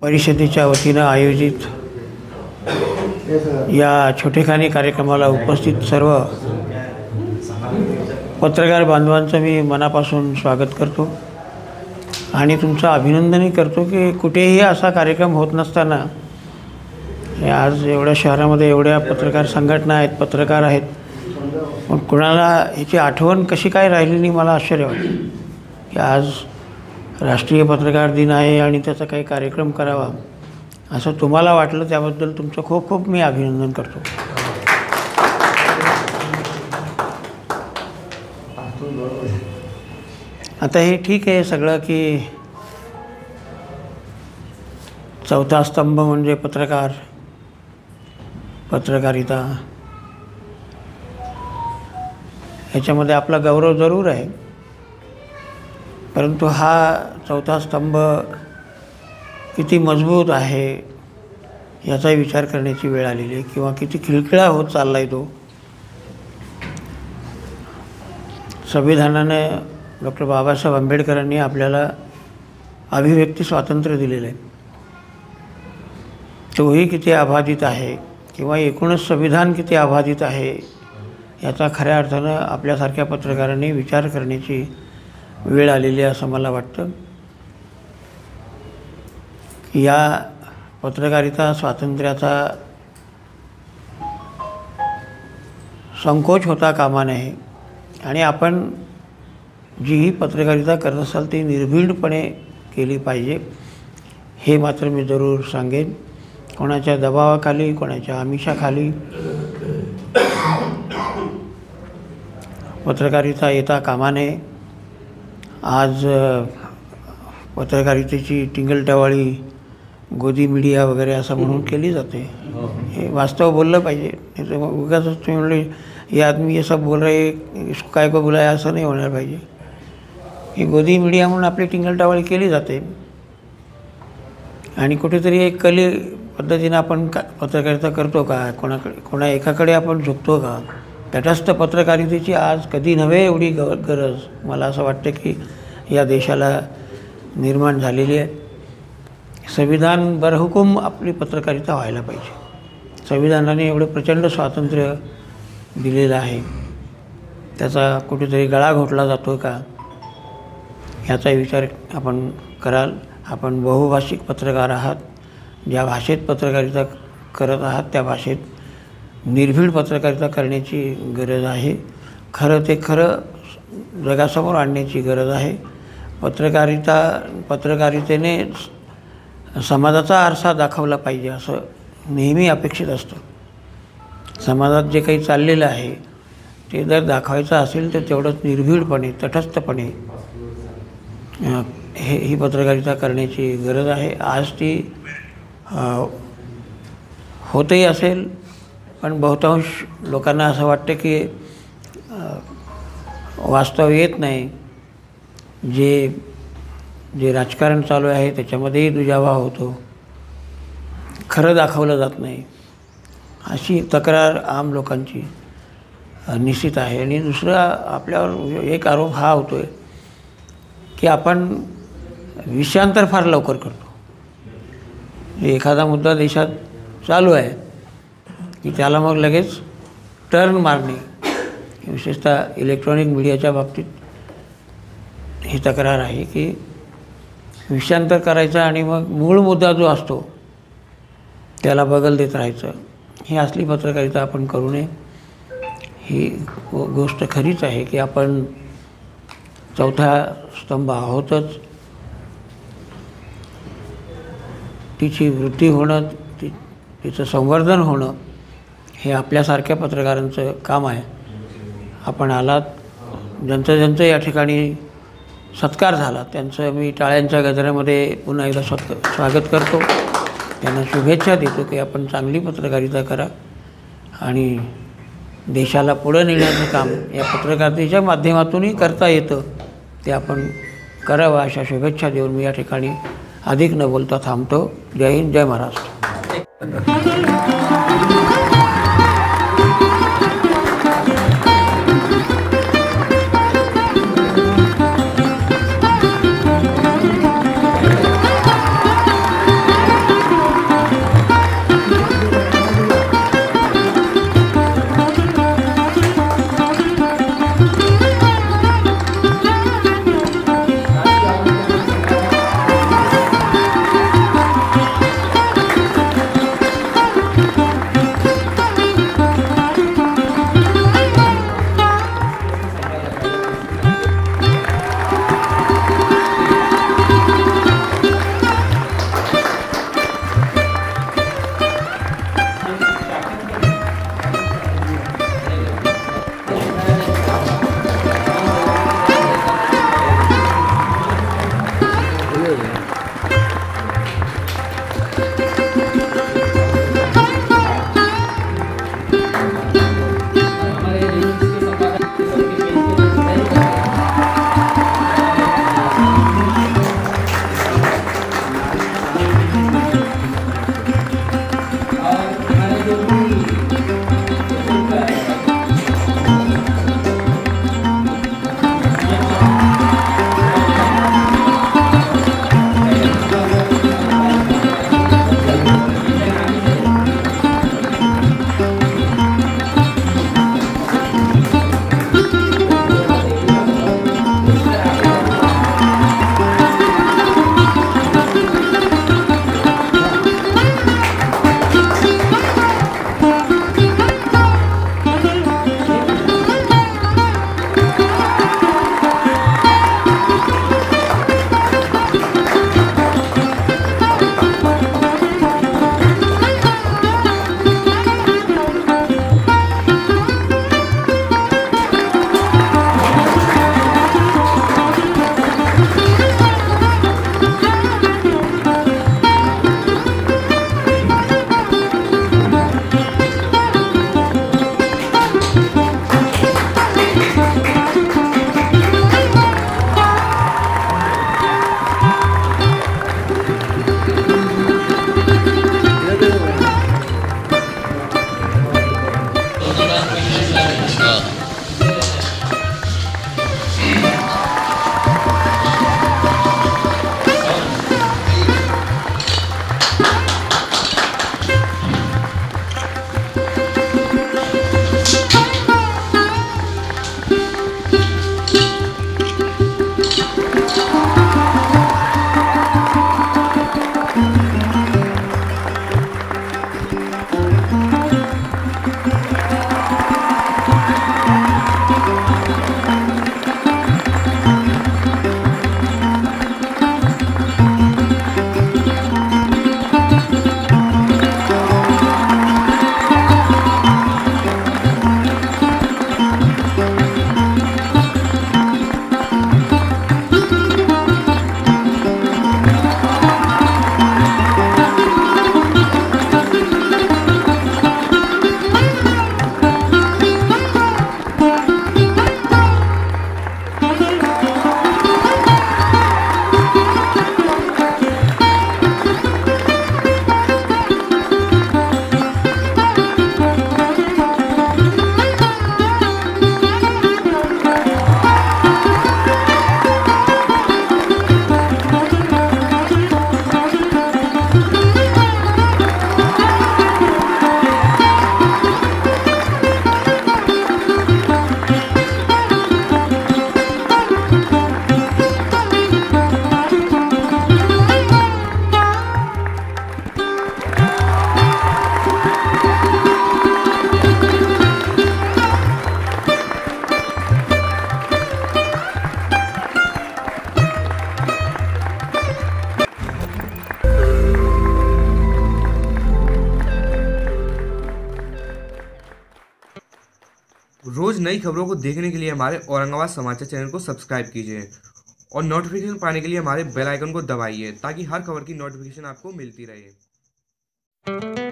परिषदेच्या वतीनं आयोजित या छोटेखानी कार्यक्रमाला उपस्थित सर्व पत्रकार बांधवांचं मी मनापासून स्वागत करतो आणि तुमचं अभिनंदनही करतो की कुठेही असा कार्यक्रम होत नसताना आज एवढ्या शहरामध्ये एवढ्या पत्रकार संघटना आहेत, पत्रकार आहेत, पण कुणाला याची आठवण कशी काय राहिली नाही मला आश्चर्य वाटतं की आज राष्ट्रीय पत्रकार दिन आहे आणि त्याचा काही कार्यक्रम करावा असं तुम्हाला वाटलं. त्याबद्दल तुमचं खूप खूप मी अभिनंदन करतो. आता हे ठीक आहे सगळं की चौथा स्तंभ म्हणजे पत्रकारिता, ह्याच्यामध्ये आपला गौरव जरूर आहे, परंतु हा चौथा स्तंभ किती मजबूत आहे याचाही विचार करण्याची वेळ आलेली आहे किंवा किती खिळखिळा होत चालला आहे तो. संविधानाने डॉक्टर बाबासाहेब आंबेडकरांनी आपल्याला अभिव्यक्ती स्वातंत्र्य दिलेलं आहे, तोही किती अबाधित आहे किंवा एकूणच संविधान किती अबाधित आहे याचा खऱ्या अर्थानं आपल्यासारख्या पत्रकारांनी विचार करण्याची वेळ आलेली आहे असं मला वाटतं. या पत्रकारिता स्वातंत्र्याचा संकोच होता कामा नये आणि आपण जीही पत्रकारिता करत असाल ती निर्भीडपणे केली पाहिजे हे मात्र मी जरूर सांगेन. कोणाच्या दबावाखाली, कोणाच्या आमिषाखाली पत्रकारिता येता कामा नये. आज पत्रकारितेची टिंगलटवाळी, गोदी मीडिया वगैरे असं म्हणून केली जाते. हे वास्तव बोललं पाहिजे. नाही तर मग उगाच तुम्ही म्हणले ये आदमी ये सब बोल रहे इसको काय को बुलाया असं नाही होणार पाहिजे. ही गोदी मीडिया म्हणून आपली टिंगलटवाळी केली जाते आणि कुठेतरी एक कली पद्धतीनं आपण पत्रकारिता करतो का, कोणा एकाकडे आपण झुकतो का. तटस्थ पत्रकारितेची आज कधी नव्हे एवढी गरज मला असं वाटतं की या देशाला निर्माण झालेली आहे. संविधान बरहुकूम आपली पत्रकारिता व्हायला पाहिजे. संविधानाने एवढं प्रचंड स्वातंत्र्य दिलेलं आहे, त्याचा कुठेतरी गळा घोटला जातो का याचा विचार आपण कराल. आपण बहुभाषिक पत्रकार आहात, ज्या भाषेत पत्रकारिता करत आहात त्या भाषेत निर्भीड पत्रकारिता करण्याची गरज आहे. खरं ते खरं जगासमोर आणण्याची गरज आहे. पत्रकारितेने समाजाचा आरसा दाखवला पाहिजे असं नेहमी अपेक्षित असतं. समाजात जे काही चाललेलं आहे ते जर दाखवायचं असेल तर तेवढंच निर्भीडपणे, तटस्थपणे ही पत्रकारिता करण्याची गरज आहे. आज ती होतही असेल, पण बहुतांश लोकांना असं वाटतं की वास्तव येत नाही. जे राजकारण चालू आहे त्याच्यामध्येही दुजाभाव होतो, खरं दाखवलं जात नाही, अशी तक्रार आम लोकांची निश्चित आहे. आणि दुसरा आपल्यावर एक आरोप हा होतो आहे की आपण विषयांतर फार लवकर करतो. एखादा मुद्दा देशात चालू आहे की त्याला मग लगेच टर्न मारणे, विशेषतः इलेक्ट्रॉनिक मीडियाच्या बाबतीत ही तक्रार आहे की विषयांतर करायचं आणि मग मूळ मुद्दा जो असतो त्याला बगल देत राहायचं. ही असली पत्रकारिता आपण करू नये. ही गोष्ट खरीच आहे की आपण चौथा स्तंभ आहोतच. तिची वृद्धी होणं, तिचं संवर्धन होणं हे आपल्यासारख्या पत्रकारांचं काम आहे. आपण आलात, ज्यांचं या ठिकाणी सत्कार झाला त्यांचं मी टाळ्यांच्या गजरामध्ये पुन्हा एकदा स्वागत करतो. त्यांना शुभेच्छा देतो की आपण चांगली पत्रकारिता करा आणि देशाला पुढं नेण्याचं काम या पत्रकारितेच्या माध्यमातूनही करता येतं ते आपण करावं अशा शुभेच्छा देऊन मी या ठिकाणी अधिक न बोलता थांबतो. जय हिंद, जय महाराष्ट्र. नई खबरों को देखने के लिए हमारे औरंगाबाद समाचार चैनल को सब्सक्राइब कीजिए और नोटिफिकेशन पाने के लिए हमारे बेल आइकन को दबाइए ताकि हर खबर की नोटिफिकेशन आपको मिलती रहे।